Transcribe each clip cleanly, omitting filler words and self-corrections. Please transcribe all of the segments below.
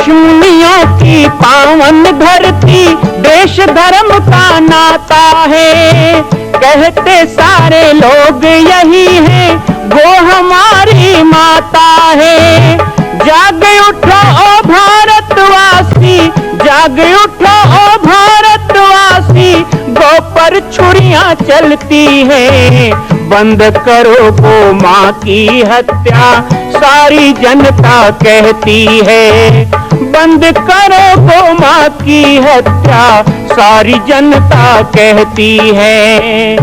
ऋषिमुनियों की पावन धरती, देश धर्म का नाता है। कहते सारे लोग यही है, वो हमारी माता है। जाग उठो ओ भारतवासी, जाग उठो ओ भारतवासी, गौ पर छुरियां चलती हैं। बंद करो गौ माँ की हत्या, सारी जनता कहती है। बंद करो गौ माँ की हत्या, सारी जनता कहती है।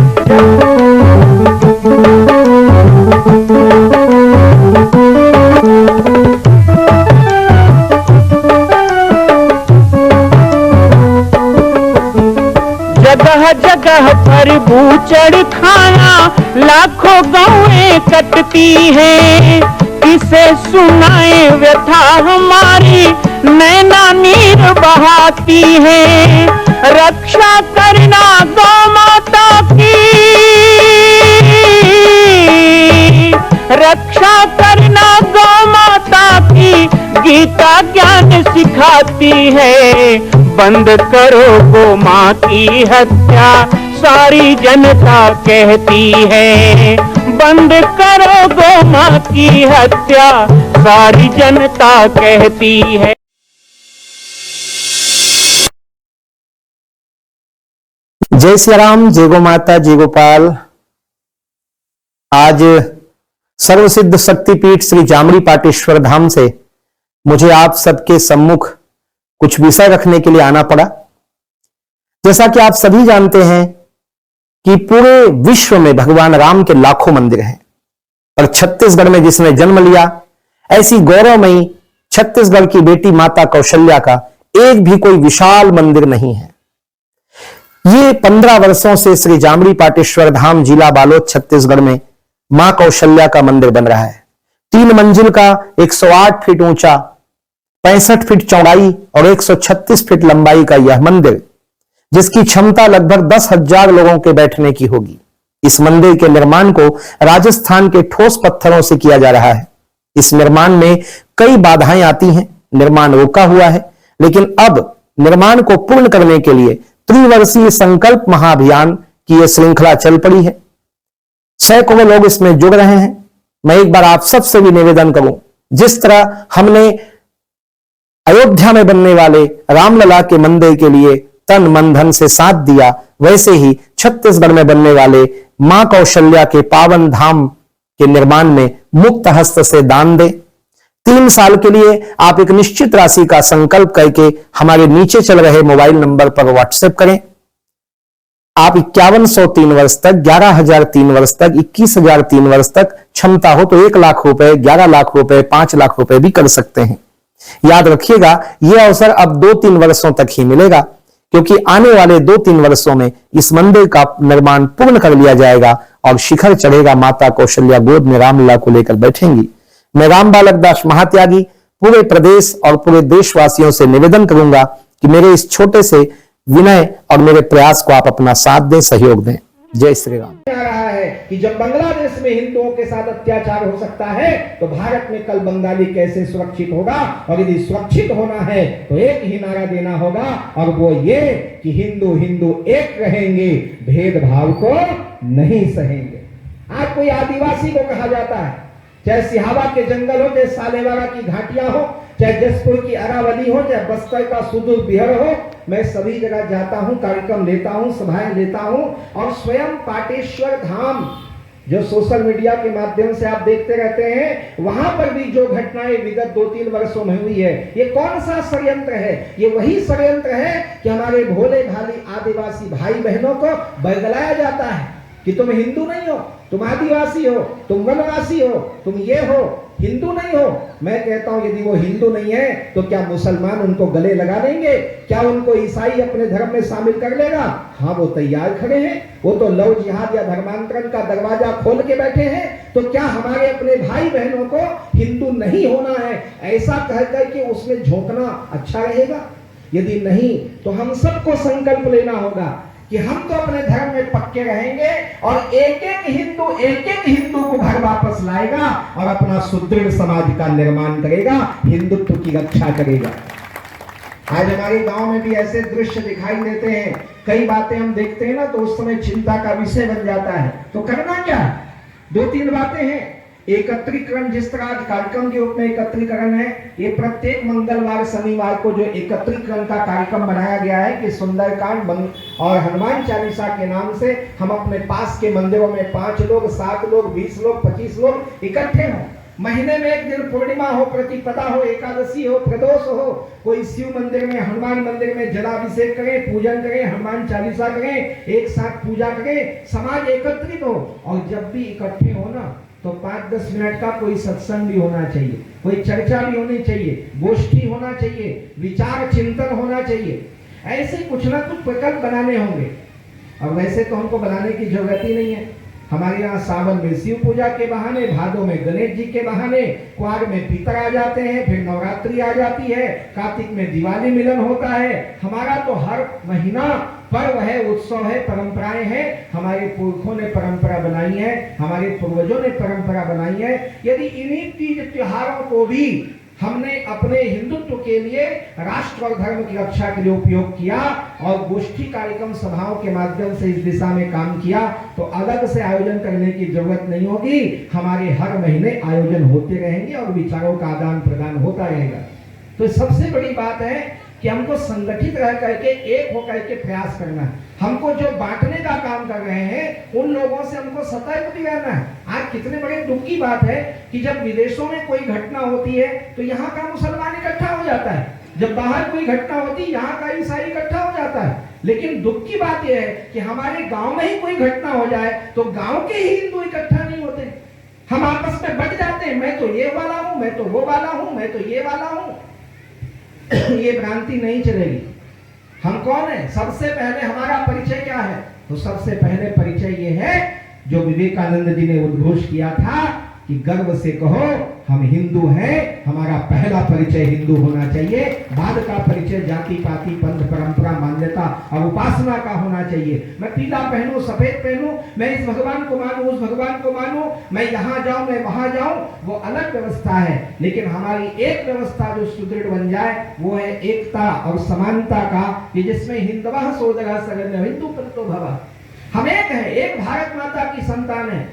जगह जगह पर बूचड़ खाना, लाखों गौएं कटती हैं। किसे सुनाए व्यथा हमारी, नैना नीर बहाती है। रक्षा करना गौ माता की, रक्षा करना गौ माता की, गीता ज्ञान सिखाती है। बंद करो गौ माँ की हत्या, सारी जनता कहती है। बंद करो गौ माँ की हत्या, सारी जनता कहती है। जय श्री राम, जय गो माता, जय गोपाल। आज सर्वसिद्ध शक्तिपीठ श्री जामड़ी पाटेश्वर धाम से मुझे आप सबके सम्मुख कुछ विषय रखने के लिए आना पड़ा। जैसा कि आप सभी जानते हैं कि पूरे विश्व में भगवान राम के लाखों मंदिर हैं, और छत्तीसगढ़ में जिसने जन्म लिया, ऐसी गौरवमयी छत्तीसगढ़ की बेटी माता कौशल्या का एक भी कोई विशाल मंदिर नहीं है। ये 15 वर्षों से श्री जामड़ी पाटेश्वर धाम, जिला बालोद, छत्तीसगढ़ में मां कौशल्या का मंदिर बन रहा है। 3 मंजिल का 108 फीट ऊंचा, 65 फीट चौड़ाई और 136 फीट लंबाई का यह मंदिर, जिसकी क्षमता लगभग 10,000 लोगों के बैठने की होगी। इस मंदिर के निर्माण को राजस्थान के ठोस पत्थरों से किया जा रहा है। इस निर्माण में कई बाधाएं आती हैं, निर्माण रुका हुआ है, लेकिन अब निर्माण को पूर्ण करने के लिए त्रिवर्षीय संकल्प महाअभियान की यह श्रृंखला चल पड़ी है। सैकड़ों लोग इसमें जुड़ रहे हैं। मैं एक बार आप सबसे भी निवेदन करूं, जिस तरह हमने अयोध्या में बनने वाले रामलला के मंदिर के लिए तन मन धन से साथ दिया, वैसे ही छत्तीसगढ़ में बनने वाले मां कौशल्या के पावन धाम के निर्माण में मुक्त हस्त से दान दें। 3 साल के लिए आप एक निश्चित राशि का संकल्प करके हमारे नीचे चल रहे मोबाइल नंबर पर व्हाट्सएप करें। आप 5100 3 वर्ष तक, 11,000 3 वर्ष तक, 21,000 3 वर्ष तक, क्षमता हो तो 1 लाख रुपए, 11 लाख रुपए, 5 लाख रुपए भी कर सकते हैं। याद रखिएगा, यह अवसर अब 2-3 वर्षों तक ही मिलेगा, क्योंकि आने वाले 2-3 वर्षों में इस मंदिर का निर्माण पूर्ण कर लिया जाएगा और शिखर चढ़ेगा। माता कौशल्या गोद में रामलला को लेकर बैठेंगी। मैं राम बालक दास महात्यागी पूरे प्रदेश और पूरे देशवासियों से निवेदन करूंगा कि मेरे इस छोटे से विनय और मेरे प्रयास को आप अपना साथ दें, सहयोग दें। जय श्री राम। आ रहा है कि जब बांग्लादेश में हिंदुओं के साथ अत्याचार हो सकता है, तो भारत में कल बंगाली कैसे सुरक्षित होगा? और यदि सुरक्षित होना है तो एक ही नारा देना होगा, और वो ये कि हिंदू हिंदू एक रहेंगे, भेदभाव को नहीं सहेंगे। आज कोई आदिवासी को कहा जाता है, चाहे सिहावा के जंगल हो, चाहे सालेवाड़ा की घाटियां हो, चाहे जसपुर की अरावली हो, चाहे बस्तर का सुदूर बिहार हो, मैं सभी जगह जाता हूं, कार्यक्रम लेता हूं, सभाएं लेता हूं, और स्वयं पाटेश्वर धाम जो सोशल मीडिया के माध्यम से आप देखते रहते हैं, वहां पर भी जो घटनाएं विगत 2-3 वर्षों में हुई है, ये कौन सा षड्यंत्र है? ये वही षड्यंत्र है कि हमारे भोले भाली आदिवासी भाई बहनों को बरगलाया जाता है कि तुम हिंदू नहीं हो, तुम आदिवासी हो, तुम वनवासी हो, तुम ये हो, हिंदू नहीं हो। मैं कहता हूं, यदि वो हिंदू नहीं है तो क्या मुसलमान उनको गले लगा देंगे? क्या उनको ईसाई अपने धर्म में शामिल कर लेगा? हाँ, वो तैयार खड़े हैं। वो तो लव जिहाद या धर्मांतरण का दरवाजा खोल के बैठे हैं। तो क्या हमारे अपने भाई बहनों को हिंदू नहीं होना है ऐसा कहकर के उसमें झोंकना अच्छा रहेगा? यदि नहीं तो हम सबको संकल्प लेना होगा कि हम तो अपने धर्म में पक्के रहेंगे, और एक एक हिंदू को घर वापस लाएगा और अपना सुदृढ़ समाज का निर्माण करेगा, हिंदुत्व की रक्षा करेगा। आज हमारे गांव में भी ऐसे दृश्य दिखाई देते हैं, कई बातें हम देखते हैं ना तो उस समय चिंता का विषय बन जाता है। तो करना क्या, 2-3 बातें हैं। एकत्रीकरण, जिस तरह कार्यक्रम के रूप में एकत्रीकरण है, ये प्रत्येक मंगलवार शनिवार को जो एकत्रीकरण का कार्यक्रम बनाया गया है कि सुंदरकांड और हनुमान चालीसा के नाम से हम अपने पास के मंदिरों में 5 लोग, 7 लोग, 20 लोग, 25 लोग इकट्ठे हों। महीने में एक दिन पूर्णिमा हो, प्रतिपदा हो, एकादशी हो, प्रदोष हो, कोई शिव मंदिर में, हनुमान मंदिर में जलाभिषेक करें, पूजन करें, हनुमान चालीसा करें, एक साथ पूजा करें, समाज एकत्रित हो। और जब भी इकट्ठे हो ना तो 5-10 मिनट का कोई सत्संग भी होना चाहिए, कोई चर्चा भी होनी चाहिए, गोष्ठी होना चाहिए, विचार चिंतन होना चाहिए। ऐसे कुछ ना कुछ प्रकल्प बनाने होंगे। और वैसे तो हमको बनाने की जरूरत ही नहीं है। हमारे यहाँ सावन में शिव पूजा के बहाने, भादों में गणेश जी के बहाने, कुआर में पितर आ जाते हैं, फिर नवरात्रि आ जाती है, कार्तिक में दिवाली मिलन होता है। हमारा तो हर महीना पर्व है, उत्सव है, परंपराएं हैं। हमारे पुरखों ने परंपरा बनाई है, हमारे पूर्वजों ने परंपरा बनाई है। यदि इन्हीं तीज त्योहारों को भी हमने अपने हिंदुत्व के लिए, राष्ट्र और धर्म की रक्षा के लिए उपयोग किया और गोष्ठी कार्यक्रम सभाओं के माध्यम से इस दिशा में काम किया, तो अलग से आयोजन करने की जरूरत नहीं होगी। हमारे हर महीने आयोजन होते रहेंगे और विचारों का आदान प्रदान होता रहेगा। तो सबसे बड़ी बात है कि हमको संगठित रह करके, एक होकर के प्रयास करना है। हमको जो बांटने का काम कर रहे हैं उन लोगों से हमको सतर्क भी रहना है। आज कितने बड़े दुख की बात है कि जब विदेशों में कोई घटना होती है तो यहाँ का मुसलमान इकट्ठा हो जाता है, जब बाहर कोई घटना होती है यहाँ का ईसाई इकट्ठा हो जाता है। लेकिन दुख की बात यह है कि हमारे गांव में ही कोई घटना हो जाए तो गांव के ही हिंदू इकट्ठा नहीं होते, हम आपस में बट जाते हैं। मैं तो ये वाला हूं, मैं तो वो वाला हूं, मैं तो ये वाला हूं। ये भ्रांति नहीं चलेगी। हम कौन है? सबसे पहले हमारा परिचय क्या है? तो सबसे पहले परिचय ये है जो विवेकानंद जी ने उद्घोष किया था कि गर्व से कहो हम हिंदू हैं। हमारा पहला परिचय हिंदू होना चाहिए, बाद का परिचय जाति पाति पंथ परंपरा मान्यता और उपासना का होना चाहिए। मैं पीला पहनूं, सफेद पहनूं, मैं इस भगवान को मानूं, उस भगवान को मानूं, मैं यहाँ जाऊं, मैं वहां जाऊं, वो अलग व्यवस्था है। लेकिन हमारी एक व्यवस्था जो सुदृढ़ बन जाए वो है एकता और समानता का, कि जिसमें हिंदवः सोदरः सगर्व हिंदू प्रतो भव। हम एक है, एक भारत माता की संतान है।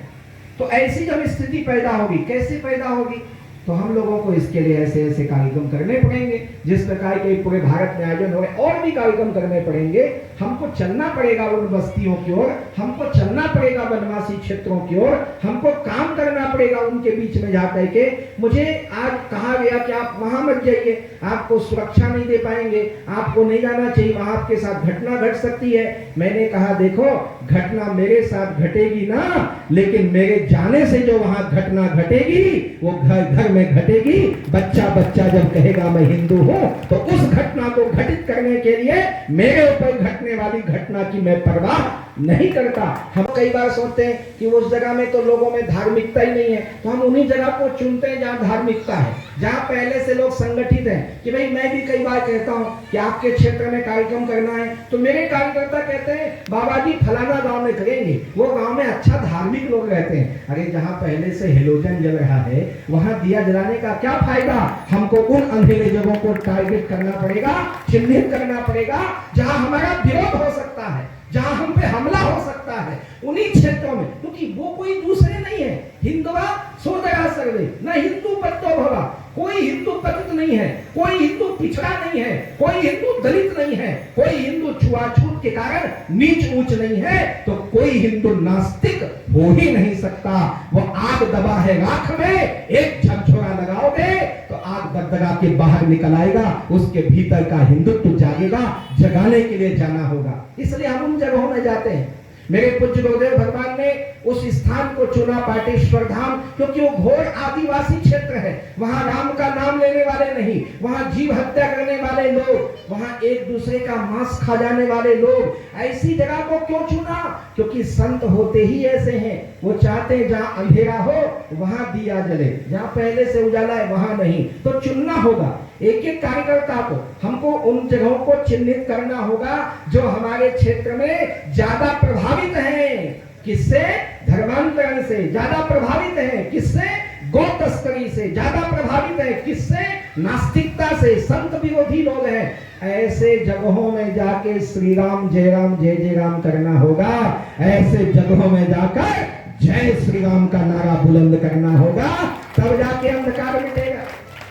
तो ऐसी जब स्थिति पैदा होगी, कैसे पैदा होगी? तो हम लोगों को इसके लिए ऐसे ऐसे कार्यक्रम करने पड़ेंगे, जिस प्रकार के पूरे भारत में आयोजन हो रहे, और भी कार्यक्रम करने पड़ेंगे। हमको चलना पड़ेगा उन बस्तियों की ओर, हमको चलना पड़ेगा वनवासी क्षेत्रों की ओर, हमको काम करना पड़ेगा उनके बीच में जाकर के। मुझे आज कहा गया कि आप वहां मत जाइए, आपको सुरक्षा नहीं दे पाएंगे, आपको नहीं जाना चाहिए, वहां आपके साथ घटना घट सकती है। मैंने कहा देखो, घटना मेरे साथ घटेगी ना, लेकिन मेरे जाने से जो वहां घटना घटेगी वो घर में घटेगी। बच्चा बच्चा जब कहेगा मैं हिंदू हूं, तो उस घटना को घटित करने के लिए मेरे ऊपर घटने वाली घटना की मैं परवाह नहीं करता। हम कई बार सोचते हैं कि उस जगह में तो लोगों में धार्मिकता ही नहीं है, तो हम उन्हीं जगह को चुनते हैं जहाँ धार्मिकता है, जहाँ पहले से लोग संगठित हैं। कि भाई मैं भी कई बार कहता हूँ कि आपके क्षेत्र में कार्यक्रम करना है, तो मेरे कार्यकर्ता कहते हैं बाबा जी फलाना गांव में करेंगे, वो गांव में अच्छा धार्मिक लोग रहते हैं। अरे जहाँ पहले से हेलोजन जल रहा है वहां दिया जलाने का क्या फायदा? हमको उन अंधेरे जगहों को टारगेट करना पड़ेगा, चिन्हित करना पड़ेगा जहां हमारा विरोध हो सकता है, जहां हम पे हमला हो सकता है, उन्हीं क्षेत्रों में। क्योंकि वो कोई दूसरे नहीं है, हिंदुआ सोदरः सर्वे न हिंदू पत्तो भवा। कोई हिंदू पतित नहीं है, कोई हिंदू पिछड़ा नहीं है, कोई हिंदू दलित नहीं है, कोई हिंदू छुआछूत के कारण नीच ऊंच नहीं है, तो कोई हिंदू नास्तिक हो ही नहीं सकता। वो आग दबा है राख में, एक झकझोरा लगाओगे तो आग दगदगा के बाहर निकल आएगा, उसके भीतर का हिंदुत्व जागेगा। जगाने के लिए जाना होगा, इसलिए हम उन जगहों में जाते हैं। मेरे पूज्य गुरुदेव भगवान ने उस स्थान को चुना पाटेश्वर धाम, क्योंकि वो घोर आदिवासी क्षेत्र है। वहां राम का नाम लेने वाले नहीं, वहां जीव हत्या करने वाले लोग, वहां एक दूसरे का मांस खा जाने वाले लोग। ऐसी जगह को क्यों चुना? क्योंकि संत होते ही ऐसे हैं, वो चाहते हैं जहां अंधेरा हो वहां दिया जले, जहां पहले से उजाला है वहां नहीं। तो चुनना होगा एक एक कार्यकर्ता को, हमको उन जगहों को चिन्हित करना होगा जो हमारे क्षेत्र में ज्यादा प्रभावित हैं। किससे? धर्मांतरण से ज्यादा प्रभावित हैं। किससे? गौ तस्करी से ज्यादा प्रभावित है। किससे? नास्तिकता से, संत विरोधी लोग हैं, ऐसे जगहों में जाके श्री राम जय राम करना होगा। ऐसे जगहों में जाकर जय श्री राम का नारा बुलंद करना होगा, तब जाके अंधकार मिटेगा।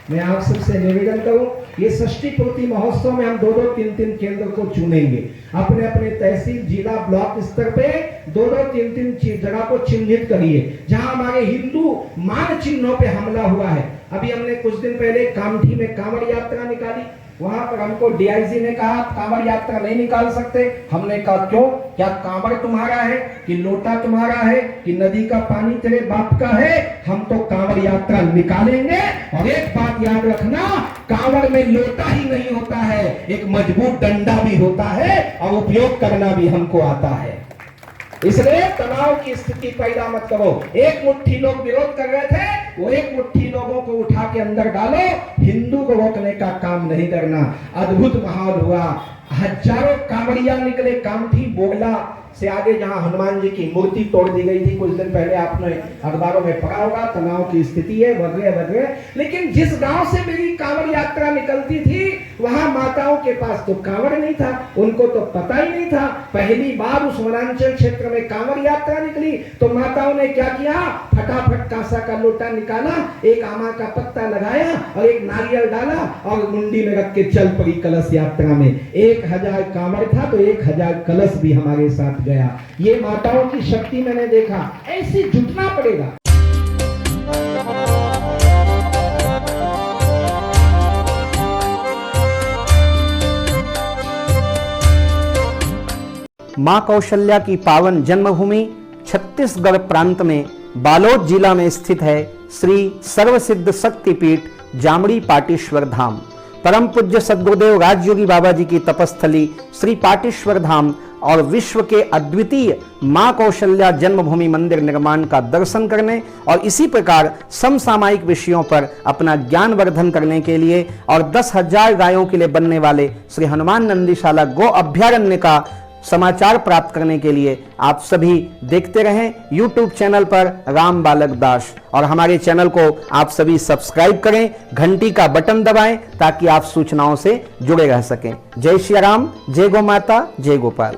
मैं आप सबसे निवेदन करूं, ये षष्ठी पूर्ति महोत्सव में हम 2-2, 3-3 केंद्र को चुनेंगे। अपने अपने तहसील, जिला, ब्लॉक स्तर पे 2-2, 3-3 जगह को चिन्हित करिए जहां हमारे हिंदू मान चिन्हों पे हमला हुआ है। अभी हमने कुछ दिन पहले कामठी में कांवड़ यात्रा निकाली, वहां पर हमको डीआईजी ने कहा कांवड़ यात्रा नहीं निकाल सकते। हमने कहा क्यों? क्या कांवड़ तुम्हारा है कि लोटा तुम्हारा है कि नदी का पानी तेरे बाप का है? हम तो कांवड़ यात्रा निकालेंगे। और एक बात याद रखना, कांवड़ में लोटा ही नहीं होता है, एक मजबूत डंडा भी होता है और उपयोग करना भी हमको आता है। इसलिए तनाव की स्थिति पैदा मत करो। एक मुट्ठी लोग विरोध कर रहे थे, वो एक मुट्ठी लोगों को उठा के अंदर डालो, हिंदू को रोकने का काम नहीं करना। अद्भुत माहौल हुआ, हजारों कांवड़िया निकले। कामठी बोगला से आगे जहां हनुमान जी की मूर्ति तोड़ दी गई थी, कुछ दिन पहले आपने अखबारों में पढ़ा होगा, तनाव की स्थिति है वगैरह। लेकिन जिस गांव से मेरी कांवड़ यात्रा निकलती थी, वहां माताओं के पास तो कांवड़ नहीं था, उनको तो पता ही नहीं था। पहली बार उस वनांचल क्षेत्र में कांवड़ यात्रा निकली तो माताओं ने क्या किया, फटाफट कांसा का लोटा निकाला, एक आमा का पत्ता लगाया और एक नारियल डाला और मुंडी में रख के चल पड़ी कलश यात्रा में। 1000 कांवड़ था तो 1000 कलश भी हमारे साथ गया। ये माताओं की शक्ति मैंने देखा, ऐसे जुटना पड़ेगा। मां कौशल्या की पावन जन्मभूमि छत्तीसगढ़ प्रांत में बालोद जिला में स्थित है श्री सर्वसिद्ध शक्तिपीठ जामड़ी पाटेश्वर धाम। परम पूज्य सद्गुरुदेव राजयोगी बाबा जी की तपस्थली श्री पाटेश्वर धाम और विश्व के अद्वितीय मां कौशल्या जन्मभूमि मंदिर निर्माण का दर्शन करने और इसी प्रकार समसामयिक विषयों पर अपना ज्ञान वर्धन करने के लिए और 10,000 गायों के लिए बनने वाले श्री हनुमान नंदीशाला गो अभ्यारण्य का समाचार प्राप्त करने के लिए आप सभी देखते रहें YouTube चैनल पर राम बालक दास, और हमारे चैनल को आप सभी सब्सक्राइब करें, घंटी का बटन दबाएं ताकि आप सूचनाओं से जुड़े रह सकें। जय श्री राम, जय गौ माता, जय गोपाल।